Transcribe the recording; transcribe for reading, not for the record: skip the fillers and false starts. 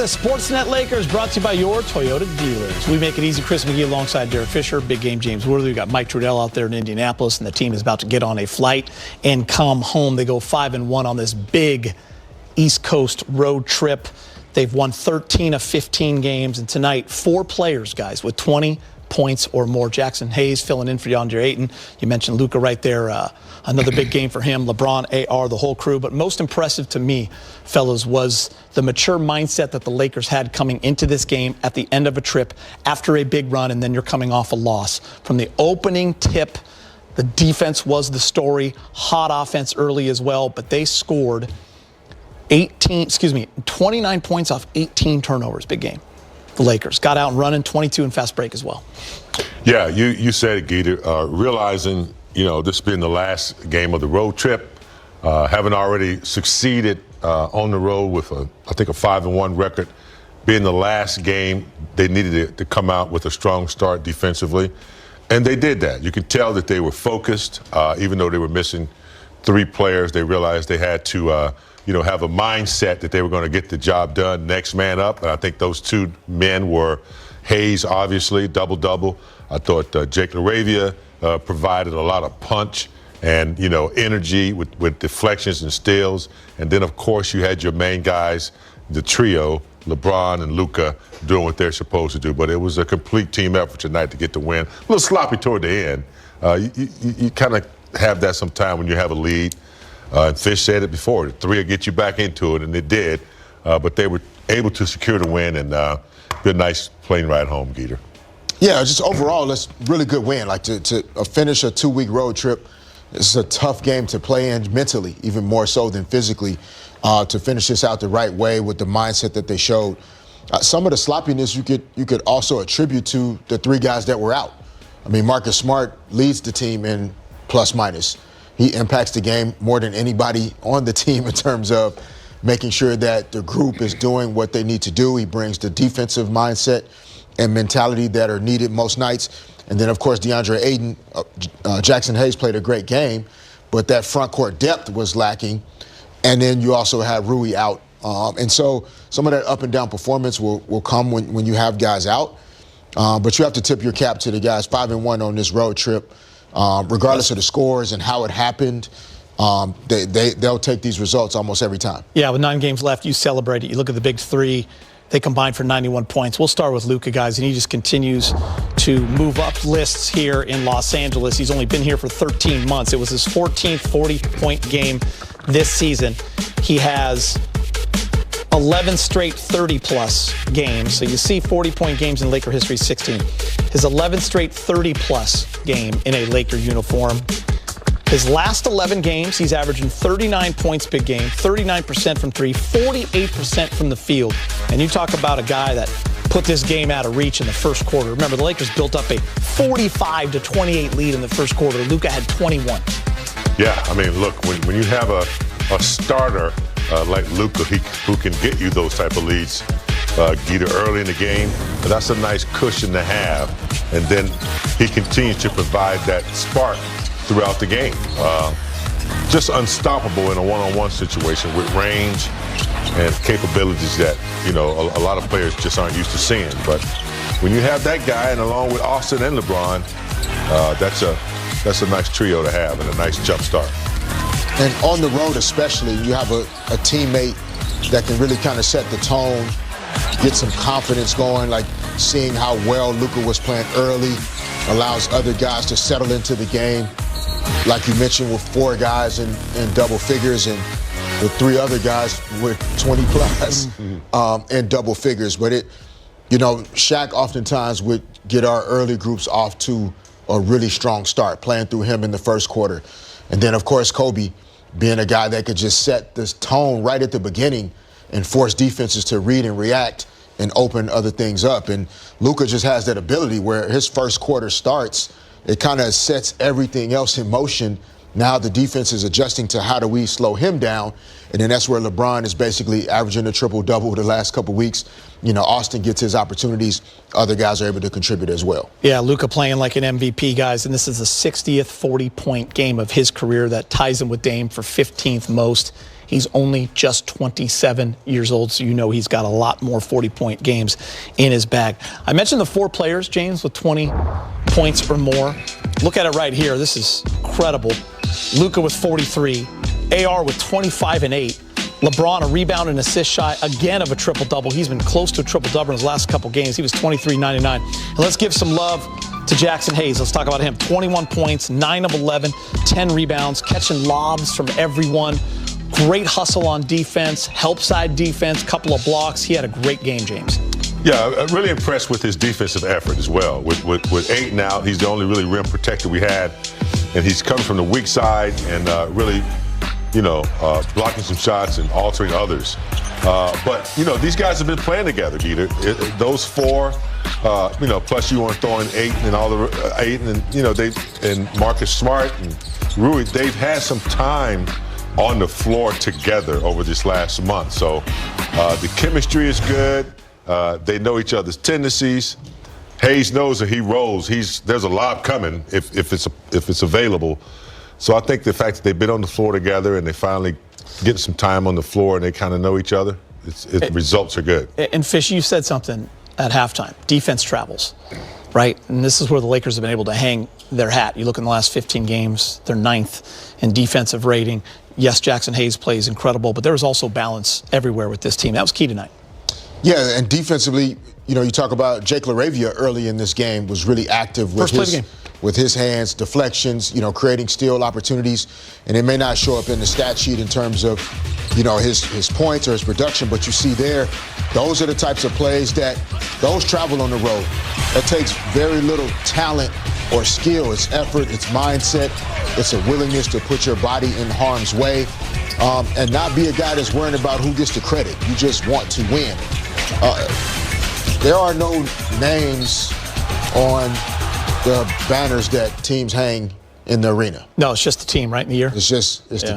The Sportsnet Lakers brought to you by your Toyota dealers. We make it easy. Chris McGee alongside Derek Fisher. Big game James Worthy. We've got Mike Trudell out there in Indianapolis, and the team is about to get on a flight and come home. They go 5-1 on this big East Coast road trip. They've won 13 of 15 games, and tonight, 4 players, guys, with 20 points or more. Jackson Hayes filling in for DeAndre Ayton. You mentioned Luka right there. Another big game for him. LeBron, AR, the whole crew. But most impressive to me, fellas, was the mature mindset that the Lakers had coming into this game at the end of a trip after a big run, and then you're coming off a loss. From the opening tip, the defense was the story. Hot offense early as well, but they scored 29 points off 18 turnovers. Big game. The Lakers got out and running, 22 in fast break as well. Yeah, you said it, Geeter. Realizing, this being the last game of the road trip, having already succeeded on the road with a 5-1 record, being the last game, they needed to come out with a strong start defensively, and they did that. You could tell that they were focused, even though they were missing 3 players. They realized they had to have a mindset that they were going to get the job done, next man up. And I think those 2 men were Hayes, obviously, double-double. I thought Jake LaRavia provided a lot of punch and, energy with deflections and steals. And then, of course, you had your main guys, the trio, LeBron and Luka, doing what they're supposed to do. But it was a complete team effort tonight to get the win. A little sloppy toward the end. You kind of have that sometime when you have a lead. And Fish said it before, the 3 will get you back into it, and it did. But they were able to secure the win, and be a nice plane ride home, Geeter. Yeah, just overall, that's a really good win. Like to finish a 2-week road trip, it's a tough game to play in mentally, even more so than physically. To finish this out the right way with the mindset that they showed. Some of the sloppiness you could also attribute to the 3 guys that were out. I mean, Marcus Smart leads the team in plus-minus. He impacts the game more than anybody on the team in terms of making sure that the group is doing what they need to do. He brings the defensive mindset and mentality that are needed most nights. And then, of course, DeAndre Ayton, Jackson Hayes played a great game, but that front court depth was lacking. And then you also have Rui out. And so some of that up and down performance will come when you have guys out. But you have to tip your cap to the guys 5-1 on this road trip. Regardless of the scores and how it happened, they'll take these results almost every time. Yeah, with 9 games left, you celebrate it. You look at the big 3. They combined for 91 points. We'll start with Luka, guys, and he just continues to move up lists here in Los Angeles. He's only been here for 13 months. It was his 14th 40-point game this season. He has 11 straight 30-plus games. So you see 40-point games in Laker history, 16. His 11th straight 30-plus game in a Laker uniform. His last 11 games, he's averaging 39 points big game, 39% from 3, 48% from the field. And you talk about a guy that put this game out of reach in the first quarter. Remember, the Lakers built up a 45-28 lead in the first quarter. Luka had 21. Yeah, I mean, look, when you have a starter like Luka, who can get you those type of leads, either early in the game, that's a nice cushion to have. And then he continues to provide that spark throughout the game. Just unstoppable in a one-on-one situation with range and capabilities that, a lot of players just aren't used to seeing. But when you have that guy, and along with Austin and LeBron, that's a nice trio to have and a nice jump start. And on the road especially, you have a teammate that can really kind of set the tone, get some confidence going, like seeing how well Luka was playing early, allows other guys to settle into the game. Like you mentioned, with 4 guys in double figures and with 3 other guys with 20 plus in double figures. But Shaq oftentimes would get our early groups off to a really strong start, playing through him in the first quarter. And then, of course, Kobe being a guy that could just set this tone right at the beginning and force defenses to read and react and open other things up. And Luka just has that ability where his first quarter starts, it kind of sets everything else in motion. Now the defense is adjusting to how do we slow him down. And then that's where LeBron is basically averaging a triple-double the last couple weeks. Austin gets his opportunities. Other guys are able to contribute as well. Yeah, Luka playing like an MVP, guys. And this is the 60th 40-point game of his career that ties him with Dame for 15th most He's only just 27 years old, so you know he's got a lot more 40-point games in his bag. I mentioned the 4 players, James, with 20 points or more. Look at it right here. This is incredible. Luka with 43, AR with 25 and 8. LeBron, a rebound and assist shy again of a triple-double. He's been close to a triple-double in his last couple games. He was 23-99. And let's give some love to Jackson Hayes. Let's talk about him. 21 points, 9 of 11, 10 rebounds, catching lobs from everyone. Great hustle on defense, help side defense, couple of blocks. He had a great game, James. Yeah, I'm really impressed with his defensive effort as well. With 8 now, he's the only really rim protector we had. And he's coming from the weak side and really, blocking some shots and altering others. But, these guys have been playing together, Peter. Those 4, plus you want to throw in 8 and all the 8, and and Marcus Smart and Rui, they've had some time on the floor together over this last month. So the chemistry is good. They know each other's tendencies. Hayes knows that he rolls. There's a lob coming if it's available. So I think the fact that they've been on the floor together and they finally get some time on the floor and they kind of know each other, the results are good. And Fish, you said something at halftime. Defense travels, right? And this is where the Lakers have been able to hang their hat. You look in the last 15 games, they're 9th in defensive rating. Yes, Jackson Hayes plays incredible, but there was also balance everywhere with this team. That was key tonight. Yeah, and defensively, you talk about Jake LaRavia early in this game was really active with his hands, deflections, creating steal opportunities. And it may not show up in the stat sheet in terms of, his points or his production, but you see there, those are the types of plays those travel on the road. That takes very little talent or skill. It's effort, it's mindset, it's a willingness to put your body in harm's way and not be a guy that's worrying about who gets the credit. You just want to win. There are no names on the banners that teams hang in the arena. No, it's just the team, right, in the year? It's the team.